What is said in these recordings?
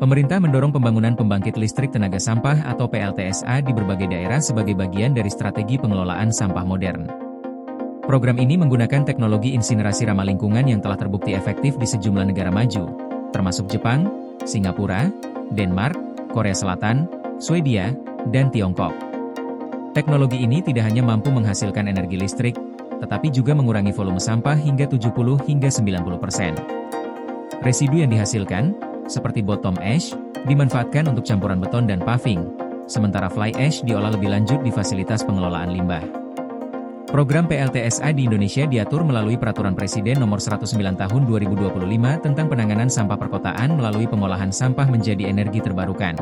Pemerintah mendorong pembangunan pembangkit listrik tenaga sampah atau PLTSA di berbagai daerah sebagai bagian dari strategi pengelolaan sampah modern. Program ini menggunakan teknologi insinerasi ramah lingkungan yang telah terbukti efektif di sejumlah negara maju, termasuk Jepang, Singapura, Denmark, Korea Selatan, Swedia, dan Tiongkok. Teknologi ini tidak hanya mampu menghasilkan energi listrik, tetapi juga mengurangi volume sampah hingga 70 hingga 90%. Residu yang dihasilkan, seperti bottom ash, dimanfaatkan untuk campuran beton dan paving, sementara fly ash diolah lebih lanjut di fasilitas pengelolaan limbah. Program PLTSA di Indonesia diatur melalui Peraturan Presiden Nomor 109 Tahun 2025 tentang penanganan sampah perkotaan melalui pengolahan sampah menjadi energi terbarukan.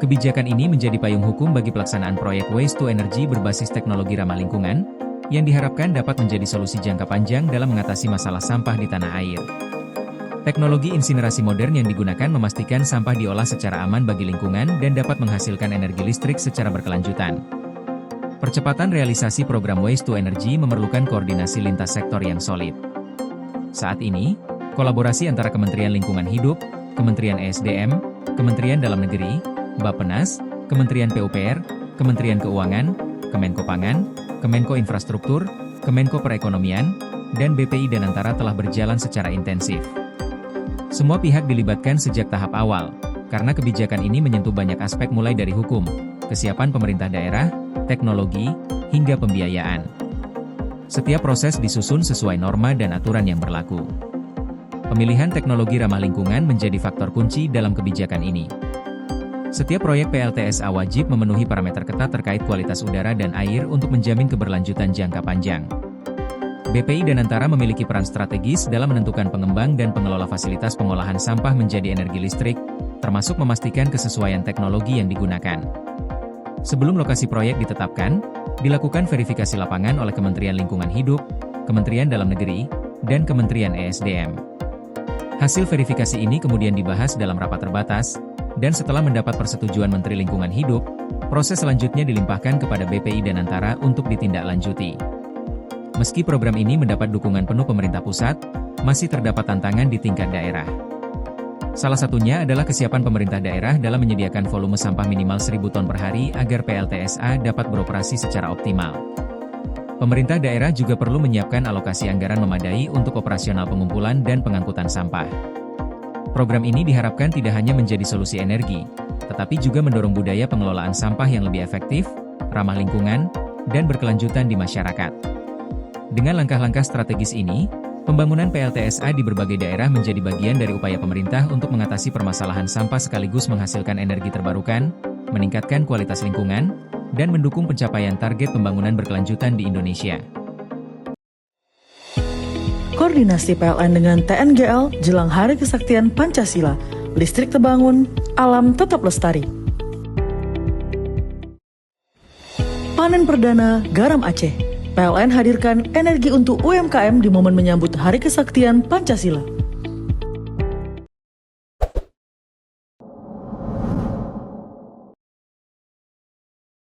Kebijakan ini menjadi payung hukum bagi pelaksanaan proyek Waste to Energy berbasis teknologi ramah lingkungan, yang diharapkan dapat menjadi solusi jangka panjang dalam mengatasi masalah sampah di tanah air. Teknologi insinerasi modern yang digunakan memastikan sampah diolah secara aman bagi lingkungan dan dapat menghasilkan energi listrik secara berkelanjutan. Percepatan realisasi program Waste to Energy memerlukan koordinasi lintas sektor yang solid. Saat ini, kolaborasi antara Kementerian Lingkungan Hidup, Kementerian ESDM, Kementerian Dalam Negeri, Bappenas, Kementerian PUPR, Kementerian Keuangan, Kemenko Pangan, Kemenko Infrastruktur, Kemenko Perekonomian, dan BPI Danantara telah berjalan secara intensif. Semua pihak dilibatkan sejak tahap awal, karena kebijakan ini menyentuh banyak aspek mulai dari hukum, kesiapan pemerintah daerah, teknologi, hingga pembiayaan. Setiap proses disusun sesuai norma dan aturan yang berlaku. Pemilihan teknologi ramah lingkungan menjadi faktor kunci dalam kebijakan ini. Setiap proyek PLTSA wajib memenuhi parameter ketat terkait kualitas udara dan air untuk menjamin keberlanjutan jangka panjang. BPI Danantara memiliki peran strategis dalam menentukan pengembang dan pengelola fasilitas pengolahan sampah menjadi energi listrik, termasuk memastikan kesesuaian teknologi yang digunakan. Sebelum lokasi proyek ditetapkan, dilakukan verifikasi lapangan oleh Kementerian Lingkungan Hidup, Kementerian Dalam Negeri, dan Kementerian ESDM. Hasil verifikasi ini kemudian dibahas dalam rapat terbatas, dan setelah mendapat persetujuan Menteri Lingkungan Hidup, proses selanjutnya dilimpahkan kepada BPI Danantara untuk ditindaklanjuti. Meski program ini mendapat dukungan penuh pemerintah pusat, masih terdapat tantangan di tingkat daerah. Salah satunya adalah kesiapan pemerintah daerah dalam menyediakan volume sampah minimal 1.000 ton per hari agar PLTSA dapat beroperasi secara optimal. Pemerintah daerah juga perlu menyiapkan alokasi anggaran memadai untuk operasional pengumpulan dan pengangkutan sampah. Program ini diharapkan tidak hanya menjadi solusi energi, tetapi juga mendorong budaya pengelolaan sampah yang lebih efektif, ramah lingkungan, dan berkelanjutan di masyarakat. Dengan langkah-langkah strategis ini, pembangunan PLTSA di berbagai daerah menjadi bagian dari upaya pemerintah untuk mengatasi permasalahan sampah sekaligus menghasilkan energi terbarukan, meningkatkan kualitas lingkungan, dan mendukung pencapaian target pembangunan berkelanjutan di Indonesia. Koordinasi PLN dengan TNGL jelang Hari Kesaktian Pancasila, listrik terbangun, alam tetap lestari. Panen perdana garam Aceh. PLN hadirkan energi untuk UMKM di momen menyambut Hari Kesaktian Pancasila.